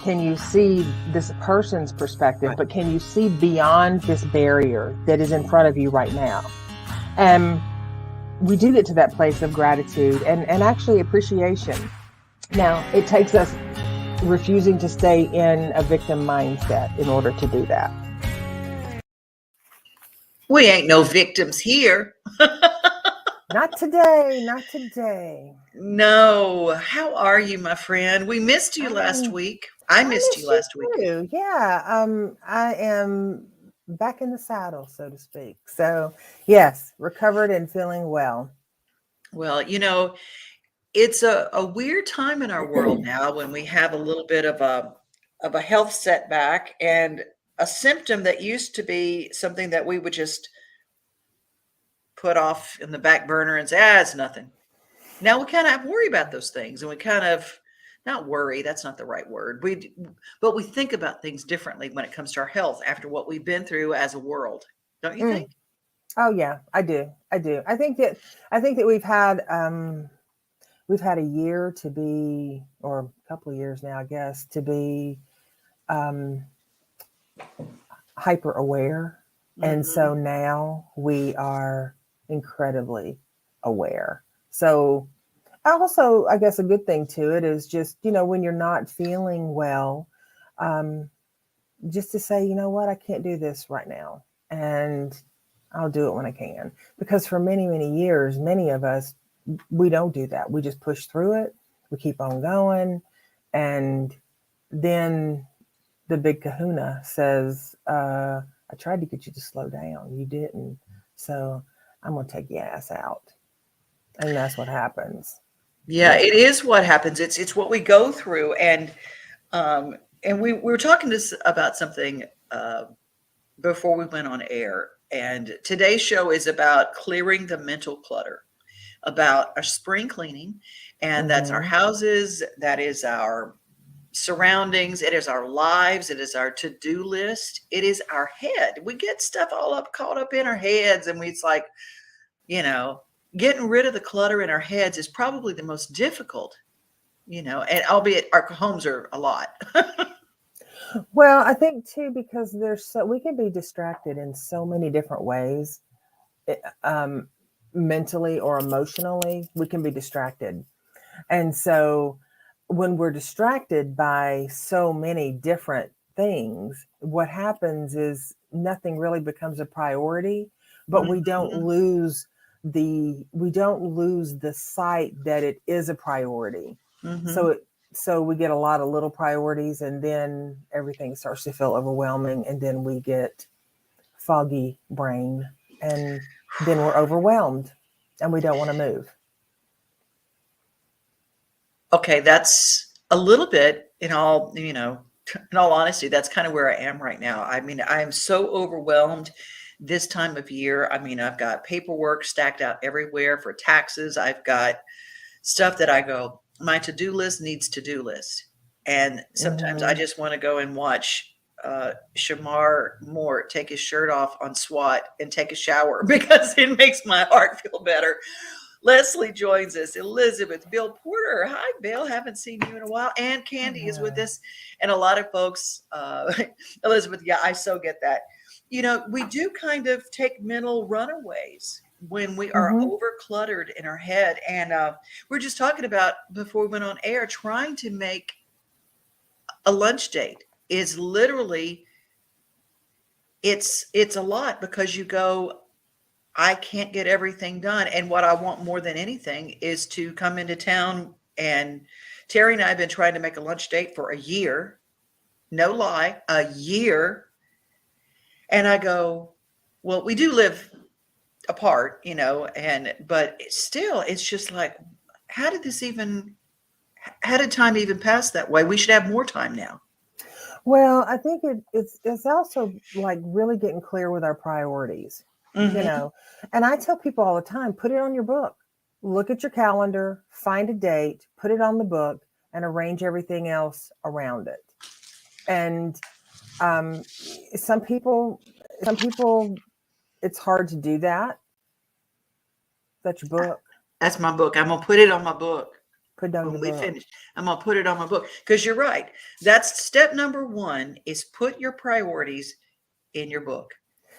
can you see this person's perspective, Right. but can you see beyond this barrier that is in front of you right now? And we do get to that place of gratitude and actually appreciation. Now, it takes us refusing to stay in a victim mindset in order to do that. We ain't no victims here. Not today, not today. No. How are you, my friend? We missed you last week. I missed you last week. Too. Yeah. I am back in the saddle, so to speak. So yes, recovered and feeling well. Well, it's a weird time in our world now when we have a little bit of a health setback and a symptom that used to be something that we would just put off in the back burner and say, it's nothing. Now we kind of worry about those things, and we kind of not worry. That's not the right word. But we think about things differently when it comes to our health after what we've been through as a world. Don't you think? Oh yeah, I do. I think that we've had a year to be, or a couple of years now, I guess, to be hyper aware. And so now we are incredibly aware. So also, I guess a good thing to it is just, when you're not feeling well, just to say, you know what, I can't do this right now. And I'll do it when I can. Because for many, many years, many of us, we don't do that. We just push through it. We keep on going. And then the big kahuna says, I tried to get you to slow down. You didn't. So I'm going to take your ass out. And that's what happens. Yeah, it is what happens. It's what we go through. And we were talking about something before we went on air. And today's show is about clearing the mental clutter, about our spring cleaning. And that's our houses. That is our surroundings. It is our lives. It is our to-do list. It is our head. We get stuff all caught up in our heads. And it's like, getting rid of the clutter in our heads is probably the most difficult, and albeit our homes are a lot. Well, I think too, because we can be distracted in so many different ways, mentally or emotionally, we can be distracted. And so when we're distracted by so many different things, what happens is nothing really becomes a priority, but we don't lose the sight that it is a priority. So we get a lot of little priorities, and then everything starts to feel overwhelming, and then we get foggy brain, and then we're overwhelmed and we don't want to move. Okay, that's a little bit in all honesty, that's kind of where I am right now. I mean, I am so overwhelmed this time of year. I mean, I've got paperwork stacked out everywhere for taxes. I've got stuff that I go, my to-do list needs to-do list. And sometimes I just want to go and watch Shamar Moore take his shirt off on SWAT and take a shower because it makes my heart feel better. Leslie joins us. Elizabeth, Bill Porter. Hi, Bill. Haven't seen you in a while. And Candy is with us. And a lot of folks, Elizabeth, yeah, I so get that. We do kind of take mental runaways when we are over cluttered in our head. And we're just talking about, before we went on air, trying to make a lunch date is literally, it's a lot, because you go, I can't get everything done. And what I want more than anything is to come into town. And Teri and I have been trying to make a lunch date for a year. No lie, a year. And I go, well, we do live apart, but still, it's just like, how did time even pass that way? We should have more time now. Well, I think it's also like really getting clear with our priorities, and I tell people all the time, put it on your book, look at your calendar, find a date, put it on the book, and arrange everything else around it. And some people, it's hard to do that. That's your book. That's my book. I'm going to put it on my book. Put down When your we book. finish, I'm gonna put it on my book because you're right. That's step number one is put your priorities in your book.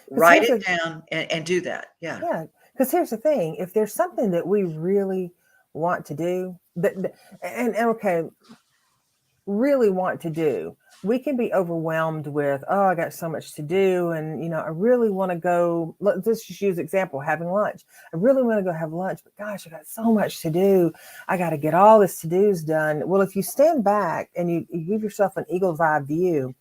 Because Write here's it the down and do that. Yeah. Yeah, because here's the thing: if there's something that we really want to do, and okay, really want to do, we can be overwhelmed with, oh, I got so much to do, and I really want to go. Let's just use example having lunch. I really want to go have lunch, but gosh, I got so much to do. I got to get all this to dos done. Well, if you stand back and you give yourself an eagle's eye view,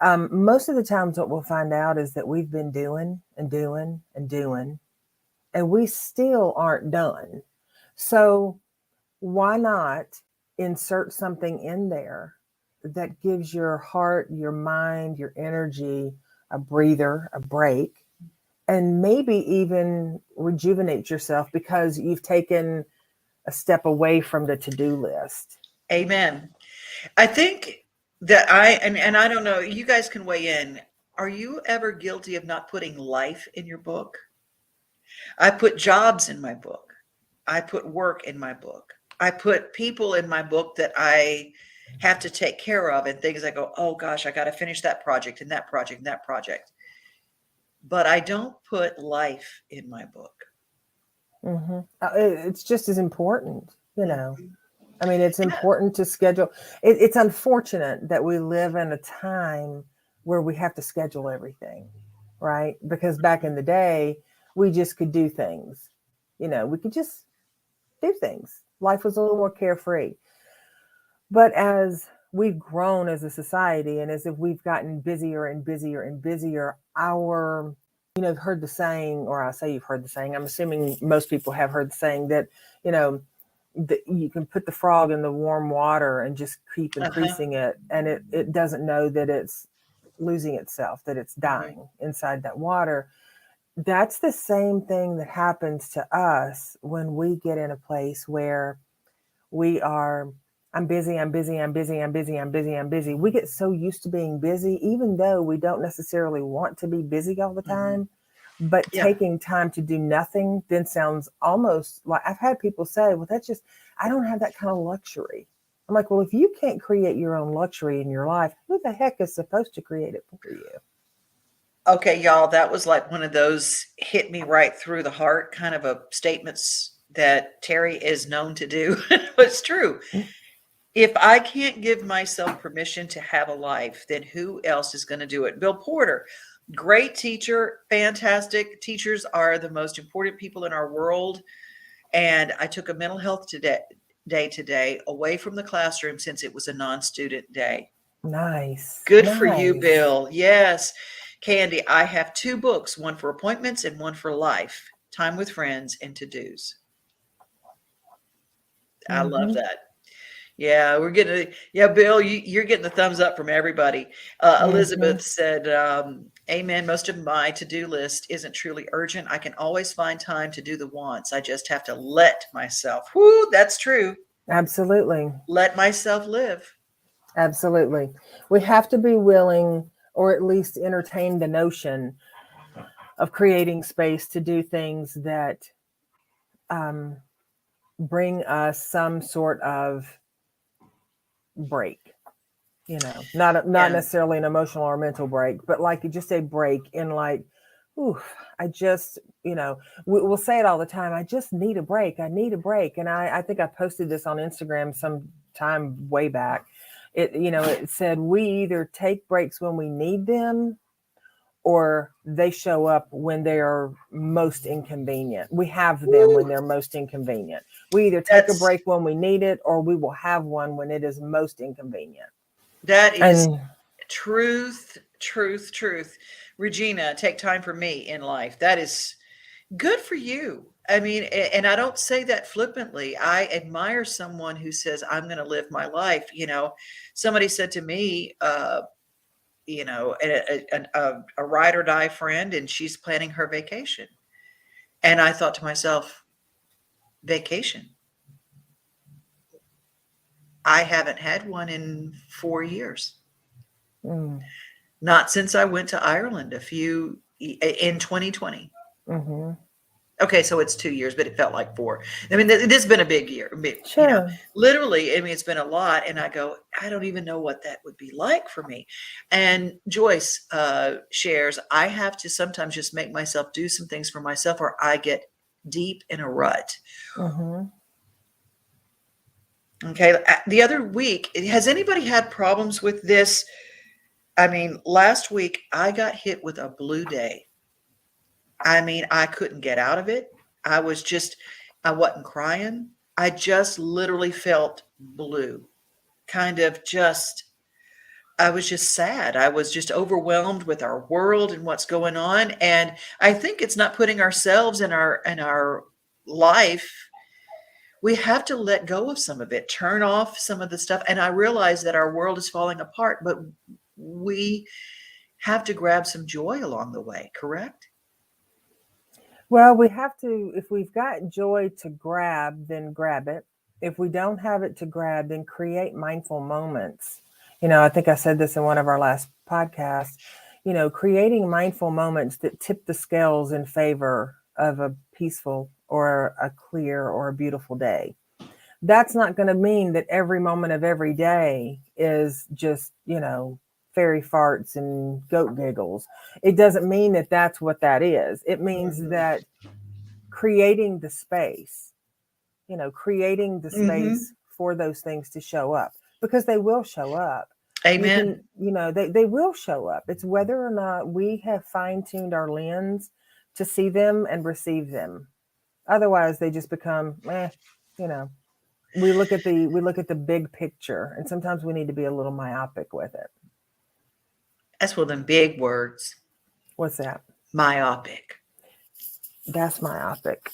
most of the times what we'll find out is that we've been doing and doing and doing and we still aren't done. So why not insert something in there that gives your heart, your mind, your energy a breather, a break, and maybe even rejuvenate yourself because you've taken a step away from the to-do list. Amen. I think that and I don't know, you guys can weigh in. Are you ever guilty of not putting life in your book? I put jobs in my book. I put work in my book. I put people in my book that I have to take care of and things I go, oh gosh, I got to finish that project and that project and that project. But I don't put life in my book. It's just as important, you know. Mhm. I mean, it's Yeah. important to schedule. It's unfortunate that we live in a time where we have to schedule everything, right? Because back in the day, we just could do things. We could just do things. Life was a little more carefree. But as we've grown as a society and as if we've gotten busier and busier and busier, you've heard the saying, or I say you've heard the saying, I'm assuming most people have heard the saying that, you know, that you can put the frog in the warm water and just keep Uh-huh. increasing it. And it doesn't know that it's losing itself, that it's Mhm. dying inside that water. That's the same thing that happens to us when we get in a place where we are, I'm busy, I'm busy, I'm busy, I'm busy, I'm busy, I'm busy. We get so used to being busy, even though we don't necessarily want to be busy all the Mhm. time. But Yeah. taking time to do nothing then sounds almost like, I've had people say, well, that's just, I don't have that kind of luxury. I'm like, well, if you can't create your own luxury in your life, who the heck is supposed to create it for you? Okay, y'all, that was like one of those hit me right through the heart kind of a statements that Teri is known to do. But it's true. If I can't give myself permission to have a life, then who else is going to do it? Bill Porter, great teacher, fantastic. Teachers are the most important people in our world. And I took a mental health day today away from the classroom since it was a non-student day. Nice, Good for you, nice. Bill. Yes. Candy, I have two books, one for appointments and one for life, time with friends and to-dos. I love Mm-hmm. that. Yeah, we're getting yeah, Bill, you're getting the thumbs up from everybody. Mm-hmm. Elizabeth said, Amen. Most of my to-do list isn't truly urgent. I can always find time to do the wants. I just have to let myself. Whoo, that's true. Absolutely. Let myself live. Absolutely. We have to be willing, or at least entertain the notion of creating space to do things that um, bring us some sort of break. Not Yeah. necessarily an emotional or mental break, but like just a break in like, ooh, I just, we'll say it all the time. I just need a break. I need a break. And I think I posted this on Instagram some time way back. It said we either take breaks when we need them or they show up when they are most inconvenient. We have them when Woo, they're most inconvenient. We either take a that's break when we need it or we will have one when it is most inconvenient. that is And truth, truth, truth. Regina, take time for me in life. That is good for you. I mean, and I don't say that flippantly. I admire someone who says, I'm going to live my life. Somebody said to me, a ride or die friend, and she's planning her vacation. And I thought to myself, vacation? I haven't had one in 4 years. mm, Not since I went to Ireland in 2020. mm-hmm, Okay, so it's 2 years, but it felt like four. I mean, it has been a big year. Sure. Literally, I mean, it's been a lot. And I go, I don't even know what that would be like for me. And Joyce shares, I have to sometimes just make myself do some things for myself, or I get deep in a rut. Mm-hmm. Okay. The other week, has anybody had problems with this? I mean, last week I got hit with a blue day. I mean, I couldn't get out of it. I was just, I wasn't crying. I just literally felt blue, kind of just, I was just sad. I was just overwhelmed with our world and what's going on. And I think it's not putting ourselves in our life. We have to let go of some of it, turn off some of the stuff. And I realize that our world is falling apart, but we have to grab some joy along the way, correct? Well, we have to, if we've got joy to grab, then grab it. If we don't have it to grab, then create mindful moments. I think I said this in one of our last podcasts, creating mindful moments that tip the scales in favor of a peaceful or a clear or a beautiful day. That's not going to mean that every moment of every day is just, fairy farts and goat giggles. It doesn't mean that that's what that is. It means Mm-hmm. that creating the space, creating the Mm-hmm. space for those things to show up, because they will show up. You can, Amen. they will show up. It's whether or not we have fine tuned our lens to see them and receive them. Otherwise, they just become, you know, we look at the big picture, and sometimes we need to be a little myopic with it. That's one of them big words, What's that? myopic. That's myopic.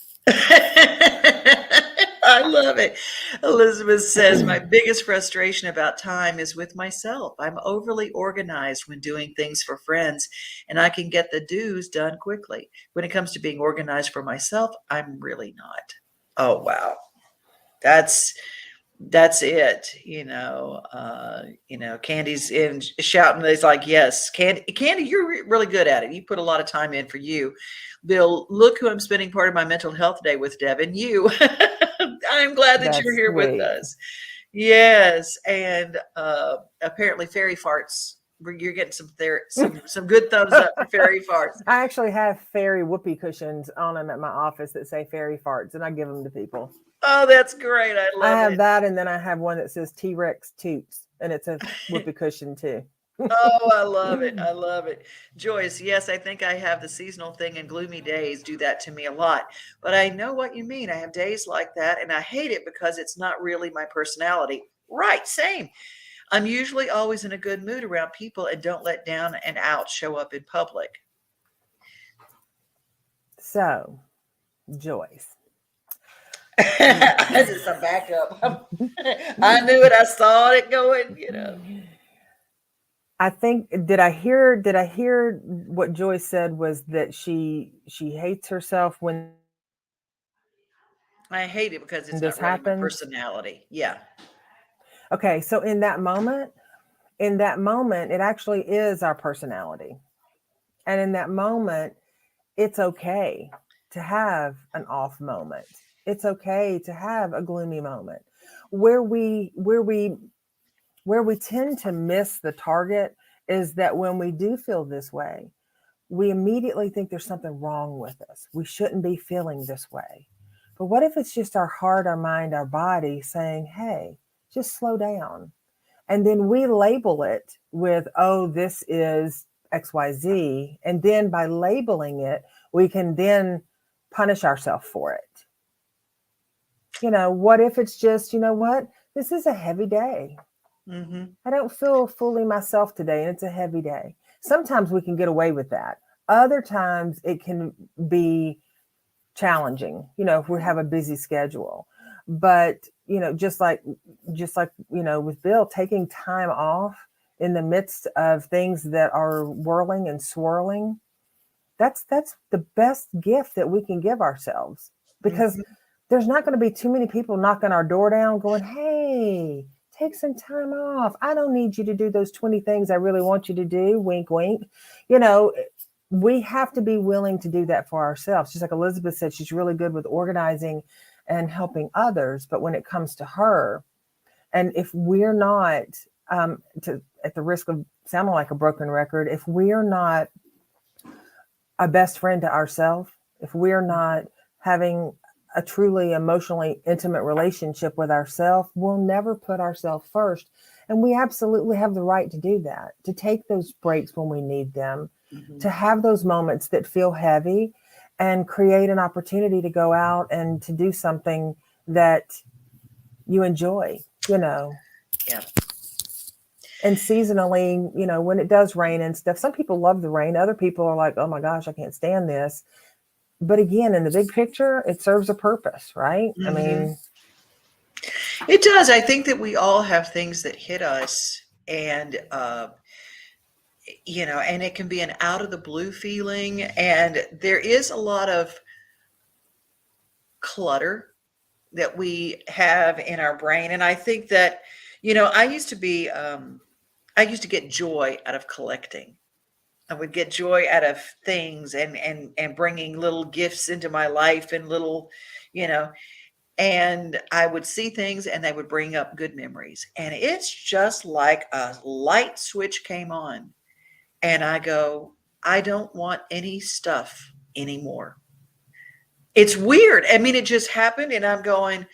I love it. Elizabeth says, my biggest frustration about time is with myself. I'm overly organized when doing things for friends, and I can get the do's done quickly. When it comes to being organized for myself, I'm really not. Oh, wow. That's that's it. Candy's in shouting. It's like, yes, Candy, you're really good at it. You put a lot of time in for you. Bill, look who I'm spending part of my mental health day with, Devon. You. I'm glad that you're That's here with sweet. us. Yes, and apparently fairy farts. You're getting some good thumbs up for fairy farts. I actually have fairy whoopee cushions on them at my office that say fairy farts, and I give them to people. Oh, that's great. I I love have it. that, and then I have one that says T-Rex toots, and it's a whoopee cushion too. Oh, I love it. I love it. Joyce, yes, I think I have the seasonal thing, and gloomy days do that to me a lot. But I know what you mean. I have days like that, and I hate it because it's not really my personality. Right, same. I'm usually always in a good mood around people and don't let down and out show up in public. So, Joyce, This is a backup. I knew it. I saw it going. I think did I hear what Joyce said was that she hates herself when I hate it because it's this not really my happens. personality. Yeah. Okay, so in that moment, it actually is our personality. And in that moment, it's okay to have an off moment. It's okay to have a gloomy moment. Where we tend to miss the target is that when we do feel this way, we immediately think there's something wrong with us. We shouldn't be feeling this way. But what if it's just our heart, our mind, our body saying, hey, just slow down? And then we label it with, oh, this is XYZ. And then by labeling it, we can then punish ourselves for it. What if it's just, what? This is a heavy day. Hmm. I don't feel fully myself today, and it's a heavy day. Sometimes we can get away with that. Other times it can be challenging, if we have a busy schedule. But, just like, with Bill, taking time off in the midst of things that are whirling and swirling, that's the best gift that we can give ourselves, because Hmm. there's not going to be too many people knocking our door down going, hey, take some time off. I don't need you to do those 20 things I really want you to do. Wink, wink. You know, we have to be willing to do that for ourselves. Just like Elizabeth said, she's really good with organizing and helping others. But when it comes to her, and if we're not, at the risk of sounding like a broken record, if we're not a best friend to ourselves, if we're not having a truly emotionally intimate relationship with ourselves, we'll never put ourselves first. And we absolutely have the right to do that, to take those breaks when we need them, to have those moments that feel heavy and create an opportunity to go out and to do something that you enjoy, you know. Yeah. And seasonally, when it does rain and stuff, some people love the rain. Other people are like, oh my gosh, I can't stand this. But again, in the big picture, it serves a purpose, right? I Mm-hmm. mean, It does. I think that we all have things that hit us, and and it can be an out of the blue feeling, and there is a lot of clutter that we have in our brain. And I think that, I used to get joy out of collecting. I would get joy out of things, and bringing little gifts into my life, and little, you know, and I would see things and they would bring up good memories. And it's just like a light switch came on, and I go, I don't want any stuff anymore. It's weird. I mean, it just happened, and I'm going,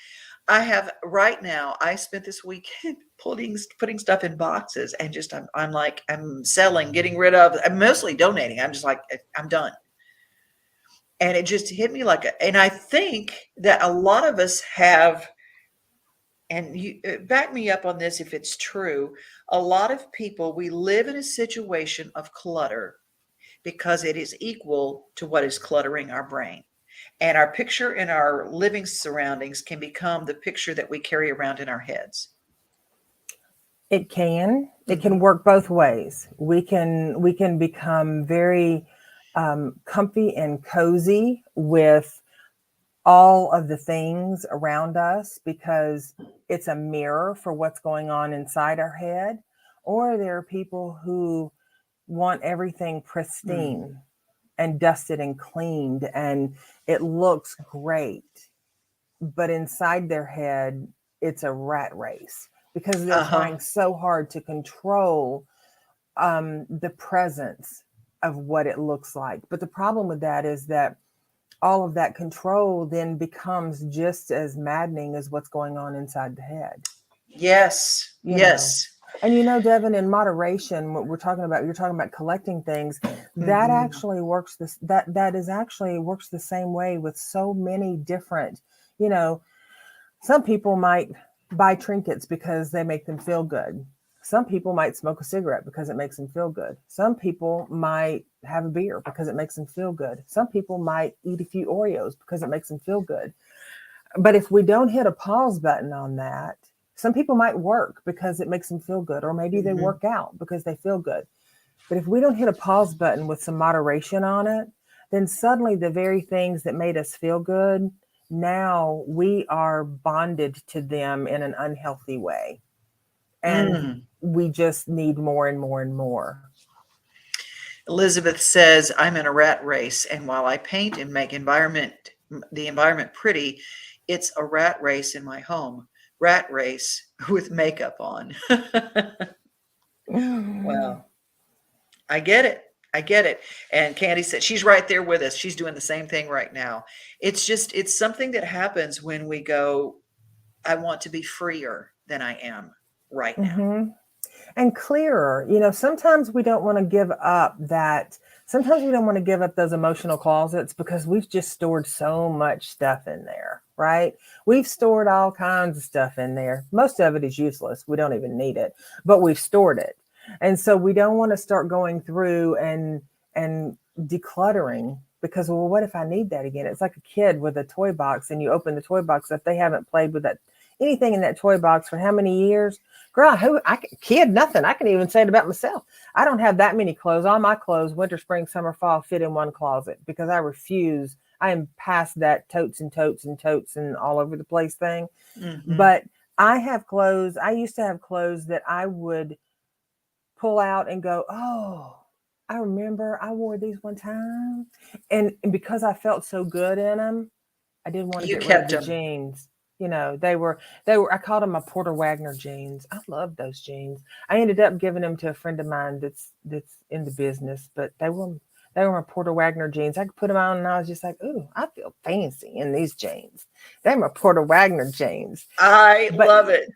I have right now. I spent this weekend putting stuff in boxes, and just I'm like, I'm selling, getting rid of. I'm mostly donating. I'm just like, I'm done. And it just hit me like and I think that a lot of us have, and you back me up on this if it's true. A lot of people, we live in a situation of clutter because it is equal to what is cluttering our brain. And our picture in our living surroundings can become the picture that we carry around in our heads. it can Hmm. work both ways. We can become very comfy and cozy with all of the things around us because it's a mirror for what's going on inside our head. Or there are people who want everything Mm. pristine and dusted and cleaned and it looks great, but inside their head it's a rat race because they're Uh-huh. trying so hard to control the presence of what it looks like. But the problem with that is that all of that control then becomes just as maddening as what's going on inside the head, Yes. you know. Yes. And Devin, in moderation, what you're talking about collecting things, that Hmm. actually works that is actually works the same way with so many different, you know, some people might buy trinkets because they make them feel good. Some people might smoke a cigarette because it makes them feel good. Some people might have a beer because it makes them feel good. Some people might eat a few Oreos because it makes them feel good. But if we don't hit a pause button on that, some people might work because it makes them feel good, or maybe they Hmm. work out because they feel good. But if we don't hit a pause button with some moderation on it, then suddenly the very things that made us feel good, now we are bonded to them in an unhealthy way. And Mm. we just need more and more and more. Elizabeth says, I'm in a rat race, and while I paint and make the environment pretty, it's a rat race in my home. Rat race with makeup on. Wow. I get it. I get it. And Candy said she's right there with us. She's doing the same thing right now. It's something that happens when we go, I want to be freer than I am right now. Mm-hmm. And clearer. Sometimes we don't want to give up that. Sometimes we don't want to give up those emotional closets because we've just stored so much stuff in there, right? We've stored all kinds of stuff in there. Most of it is useless. We don't even need it, but we've stored it. And so we don't want to start going through and decluttering because, well, what if I need that again? It's like a kid with a toy box and you open the toy box up. They haven't played with that anything in that toy box for how many years? Girl, kid, nothing. I can even say it about myself. I don't have that many clothes. All my clothes, winter, spring, summer, fall, fit in one closet because I refuse. I am past that totes and totes and totes and all over the place thing. Hmm. But I have clothes. I used to have clothes that I would pull out and go, oh, I remember I wore these one time, and because I felt so good in them, I didn't want to You get rid of kept the them. jeans. You know, they were I called them my Porter Wagner jeans. I love those jeans. I ended up giving them to a friend of mine that's in the business, but they were my Porter Wagner jeans. I could put them on and I was just like, ooh, I feel fancy in these jeans. They're my Porter Wagner jeans. I But love it.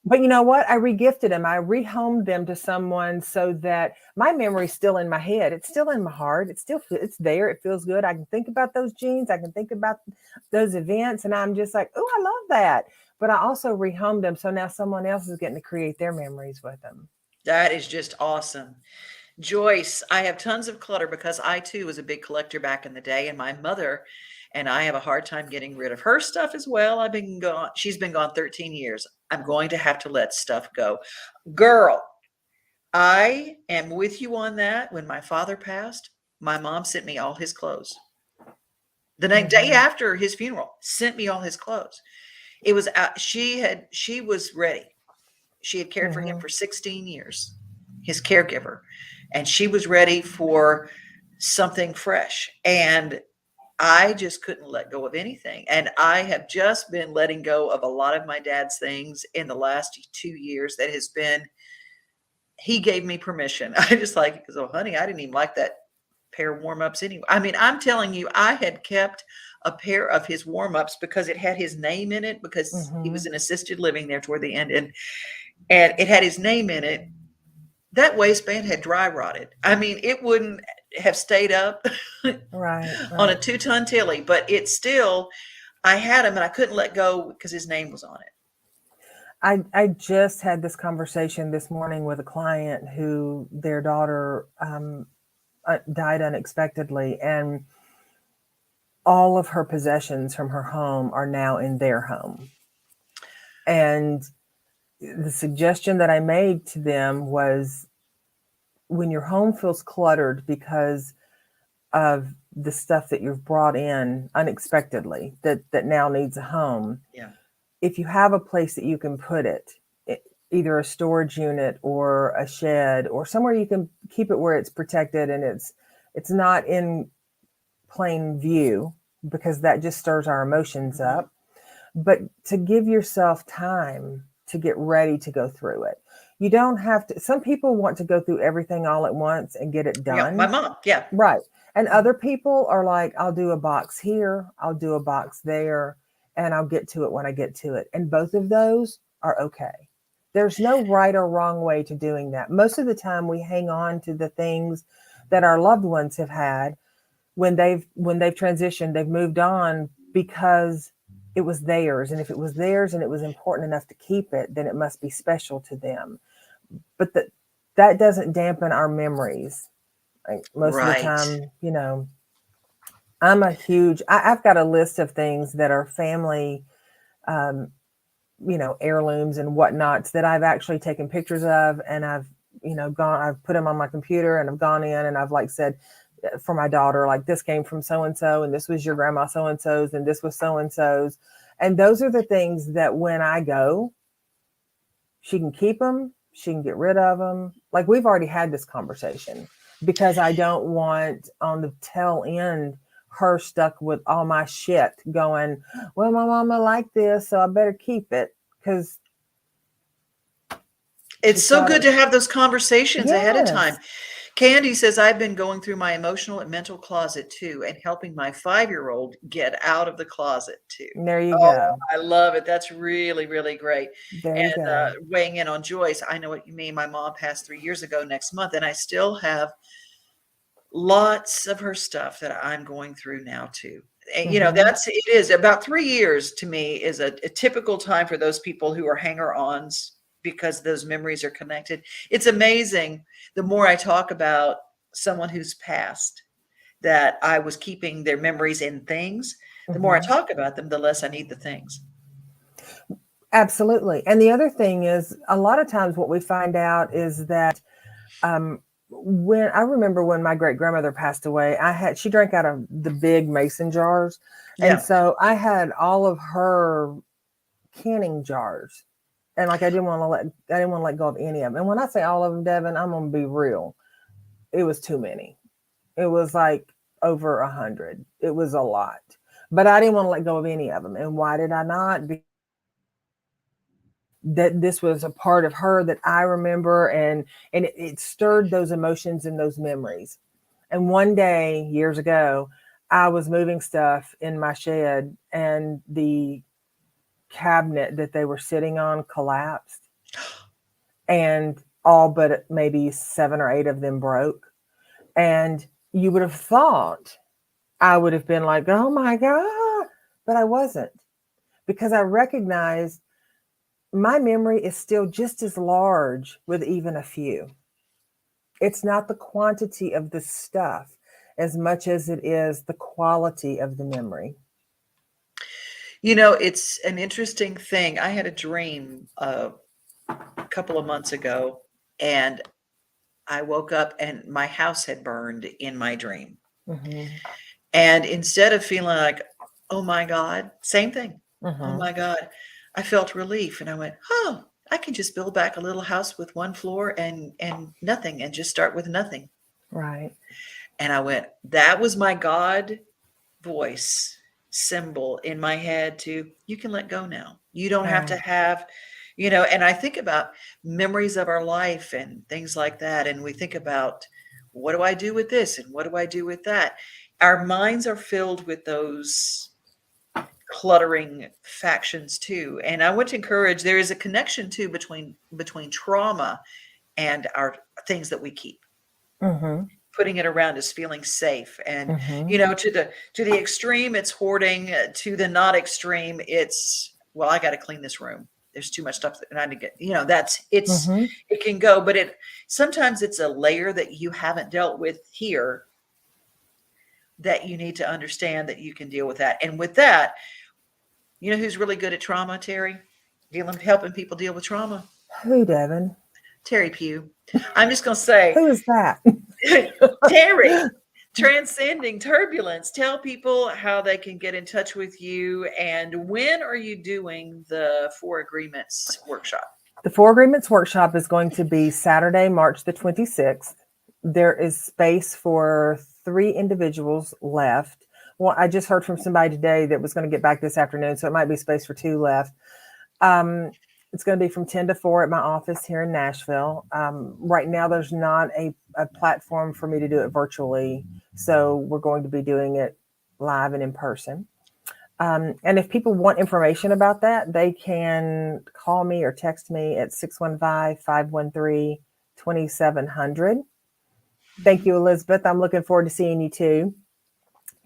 but you know what? I regifted them. I rehomed them to someone so that my memory's still in my head. It's still in my heart. It's there. It feels good. I can think about those jeans. I can think about those events, and I'm just like, oh, I love that. But I also rehomed them, so now someone else is getting to create their memories with them. That is just awesome. Joyce, I have tons of clutter because I too was a big collector back in the day, and my mother and I have a hard time getting rid of her stuff as well. She's been gone 13 years. I'm going to have to let stuff go. Girl, I am with you on that. When my father passed, my mom sent me all his clothes. The day Hmm. after his funeral, sent me all his clothes. It was she was ready. She had cared for him Hmm. for 16 years, his caregiver, and she was ready for something fresh. And I just couldn't let go of anything. And I have just been letting go of a lot of my dad's things in the last 2 years. That has been, he gave me permission. I just like, because, oh, honey, I didn't even like that pair of warm ups anyway. I mean, I'm telling you, I had kept a pair of his warm ups because it had his name in it, because he was Hmm. in assisted living there toward the end. And it had his name in it. That waistband had dry rotted. I mean, it wouldn't have stayed up Right, on a right. 2-ton Tilly, but it still, I had him and I couldn't let go because his name was on it. I just had this conversation this morning with a client who their daughter died unexpectedly, and all of her possessions from her home are now in their home. And the suggestion that I made to them was, when your home feels cluttered because of the stuff that you've brought in unexpectedly that now needs a home, Yeah. if you have a place that you can put it, either a storage unit or a shed or somewhere you can keep it where it's protected and it's not in plain view, because that just stirs our emotions Mhm. up, but to give yourself time to get ready to go through it. You don't have to. Some people want to go through everything all at once and get it Yeah, my done. mom. Yeah. Right. And Mhm. other people are like, I'll do a box here, I'll do a box there, and I'll get to it when I get to it. And both of those are okay. There's no right or wrong way to doing that. Most of the time we hang on to the things that our loved ones have had when they've transitioned, they've moved on because it was theirs. And if it was theirs and it was important enough to keep it, then it must be special to them. But that doesn't dampen our memories. Like most of the Right. time, I've got a list of things that are family, um, heirlooms and whatnots that I've actually taken pictures of, and I've put them on my computer, and I've gone in and I've like said, for my daughter, like, this came from so and so, and this was your grandma so and so's, and this was so and so's. And those are the things that when I go, she can keep them, she can get rid of them. Like, we've already had this conversation, because I don't want on the tail end her stuck with all my shit going, well, my mama liked this, so I better keep it because she It's so thought good it. to have those conversations ahead of time. Yes, Candy says, I've been going through my emotional and mental closet too, and helping my 5-year-old get out of the closet too. there you Oh, go. I love it. That's really, really great. There you And go. weighing in on Joyce, I know what you mean. My mom passed 3 years ago next month, and I still have lots of her stuff that I'm going through now too. And, Hmm. it is about 3 years to me is a typical time for those people who are hanger-ons, because those memories are connected. It's amazing. The more I talk about someone who's passed, that I was keeping their memories in things, the more I Hmm. talk about them, the less I need the things. Absolutely. And the other thing is, a lot of times what we find out is that, um, when I remember when my great grandmother passed away, she drank out of the big mason jars. And Yeah. so I had all of her canning jars. And like, I didn't want to let go of any of them. And when I say all of them, Devon, I'm going to be real. it was too many. It was like over 100. It was a lot. But I didn't want to let go of any of them. And why did I not? Because that this was a part of her that I remember, and it stirred those emotions and those memories. And one day, years ago, I was moving stuff in my shed, and the cabinet that they were sitting on collapsed, and all but maybe 7 or 8 of them broke. And you would have thought I would have been like, oh my God, but I wasn't, because I recognized my memory is still just as large with even a few. It's not the quantity of the stuff as much as it is the quality of the memory. It's an interesting thing. I had a dream a couple of months ago, and I woke up and my house had burned in my dream. Mm-hmm. And instead of feeling like, oh my God, same thing. Oh Mm-hmm. my God, I felt relief, and I went, oh, I can just build back a little house with one floor and nothing, and just start with nothing. Right. And I went, that was my God voice symbol in my head to, you can let go now. You don't have to Right. have, and I think about memories of our life and things like that. And we think about, what do I do with this? And what do I do with that? Our minds are filled with those cluttering factions too. And I want to encourage, there is a connection too between trauma and our things that we keep. Mm-hmm. Putting it around is feeling safe, and Mm-hmm. to the extreme it's hoarding, to the not extreme it's, well, I got to clean this room, there's too much stuff and I need to get, Mm-hmm. it can go, but it sometimes it's a layer that you haven't dealt with here that you need to understand that you can deal with that. And with that, who's really good at trauma, Teri? Helping people deal with trauma? Who, Devon? Teri Pugh. I'm just going to say, Who is that? Teri, transcending turbulence. Tell people how they can get in touch with you, and when are you doing the Four Agreements workshop? The Four Agreements workshop is going to be Saturday, March the 26th. There is space for 3 individuals left. Well, I just heard from somebody today that was going to get back this afternoon, so it might be space for 2 left. It's going to be from 10 to 4 at my office here in Nashville. Right now, there's not a platform for me to do it virtually, so we're going to be doing it live and in person. And if people want information about that, they can call me or text me at 615-513-2700. Thank you, Elizabeth. I'm looking forward to seeing you too.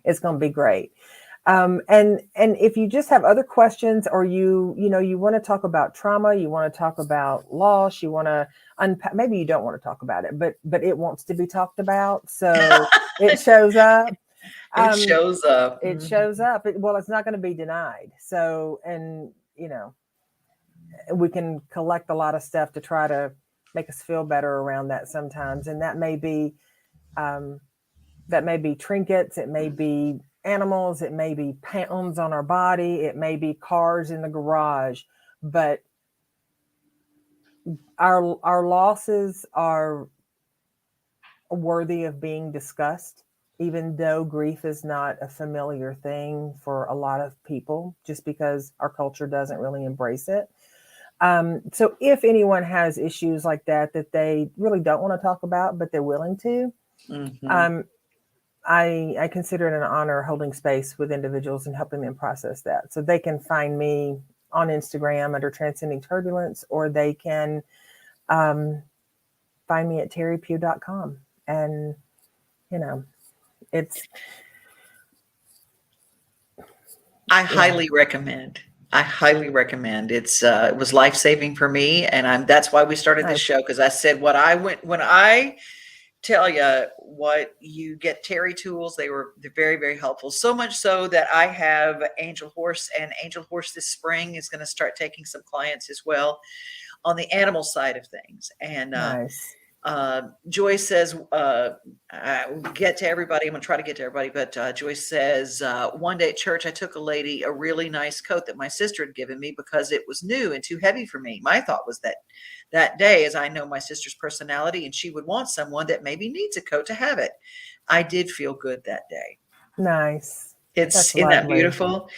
It's going to be great. And if you just have other questions, or you want to talk about trauma, you want to talk about loss, you want to unpack, maybe you don't want to talk about it, but it wants to be talked about. So it shows up. It shows up. It shows up. Well, it's not going to be denied. So, and we can collect a lot of stuff to try to make us feel better around that sometimes. And that may be trinkets. It may be animals. It may be pounds on our body. It may be cars in the garage. But our losses are worthy of being discussed, even though grief is not a familiar thing for a lot of people, just because our culture doesn't really embrace it. So if anyone has issues like that they really don't want to talk about, but they're willing to, Mhm. I consider it an honor holding space with individuals and helping them process that. So they can find me on Instagram under Transcending Turbulence, or they can find me at teripugh.com. And, it's, I yeah, highly recommend. I highly recommend. It was life-saving for me, and that's why we started this I, show, because I said what I went when I tell you what you get Teri tools, they're very, very helpful. So much so that I have Angel Horse, and Angel Horse this spring is going to start taking some clients as well on the animal side of things. And nice. Joyce says, get to everybody. I'm going to try to get to everybody, but Joyce says, one day at church, I took a lady a really nice coat that my sister had given me because it was new and too heavy for me. My thought was that day, as I know my sister's personality, and she would want someone that maybe needs a coat to have it. I did feel good that day. Nice. It's That's Isn't that lovely. beautiful?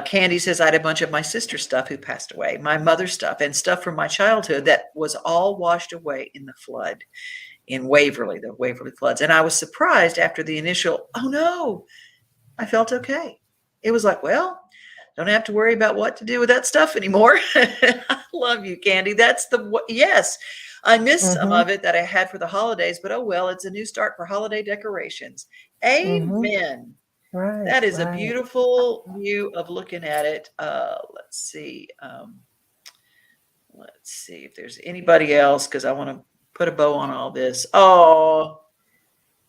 Candy says I had a bunch of my sister's stuff who passed away, my mother's stuff, and stuff from my childhood that was all washed away in the flood in Waverly, the Waverly floods. And I was surprised after the initial, oh no, I felt okay. It was like, well, don't have to worry about what to do with that stuff anymore. I love you, Candy. Yes. I missed some Mm-hmm. of it that I had for the holidays, but oh well, it's a new start for holiday decorations. Mm-hmm. Amen. Right, That is a right. beautiful view of looking at it. Let's see if there's anybody else because I want to put a bow on all this. Oh,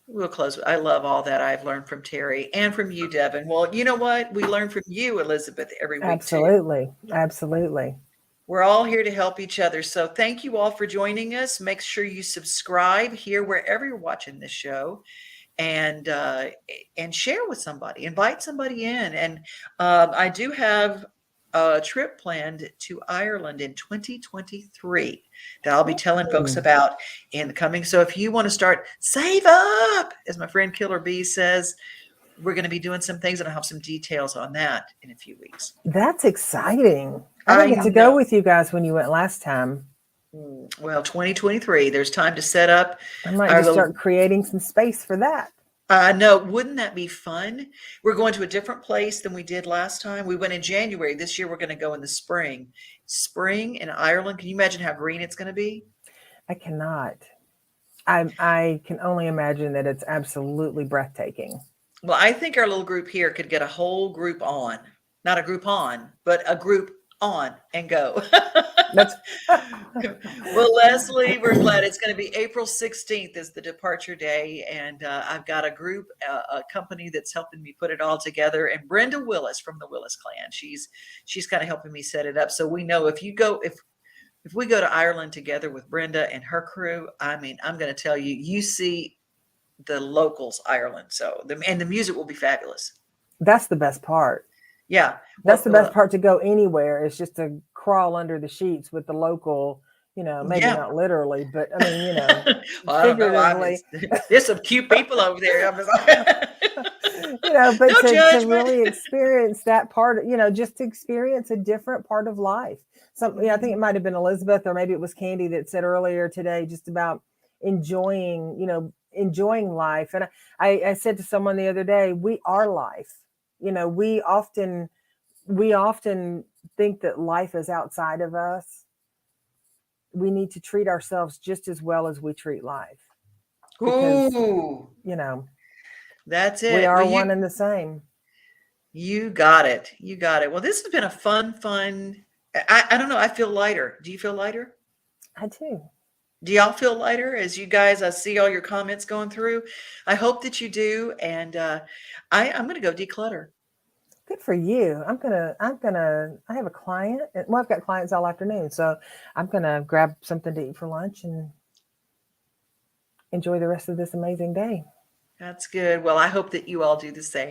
we'll close. I love all that I've learned from Teri and from you, Devon. Well, you know what? We learn from you, Elizabeth, every week too. Absolutely. Absolutely. We're all here to help each other. So thank you all for joining us. Make sure you subscribe here wherever you're watching this show, and share with somebody, invite somebody in. And I do have a trip planned to Ireland in 2023 that I'll be telling folks Ooh, about in the coming. So if you want to start, save up, as my friend Killer B says, we're going to be doing some things, and I'll have some details on that in a few weeks. that's exciting. I didn't I get to go know. with you guys when you went last time. Well, 2023, there's time to set up I might our just little. start creating some space for that. No, wouldn't that be fun? We're going to a different place than we did last time. We went in January. This year, we're going to go in the spring. Spring in Ireland. Can you imagine how green it's going to be? I cannot. I can only imagine that it's absolutely breathtaking. Well, I think our little group here could get a whole group on, not a group on, but a group on and go. That's Well, Leslie, we're glad it's going to be April 16th is the departure day. And I've got a group, a company that's helping me put it all together. And Brenda Willis from the Willis clan, she's kind of helping me set it up. So we know if we go to Ireland together with Brenda and her crew, I mean, I'm going to tell you, you see the locals Ireland. So and the music will be fabulous. that's the best part. Yeah. That's Well, the best part to go anywhere is just to crawl under the sheets with the local, maybe yeah. not literally, but I mean, Well, I don't know. figuratively, There's some cute people over there. I was like, but no to judgment. really experience that part, just to experience a different part of life. I think it might have been Elizabeth or maybe it was Candy that said earlier today just about enjoying life. And I said to someone the other day, we are life. We often think that life is outside of us. We need to treat ourselves just as well as we treat life because, Ooh, you know, that's we it. Well, are one and the same. you got it. You got it. Well, this has been a fun. I don't know. I feel lighter. Do you feel lighter? I do. Do y'all feel lighter as you guys? I see all your comments going through. I hope that you do. And I'm going to go declutter. Good for you. I have a client. Well, I've got clients all afternoon. So I'm going to grab something to eat for lunch and enjoy the rest of this amazing day. That's good. Well, I hope that you all do the same.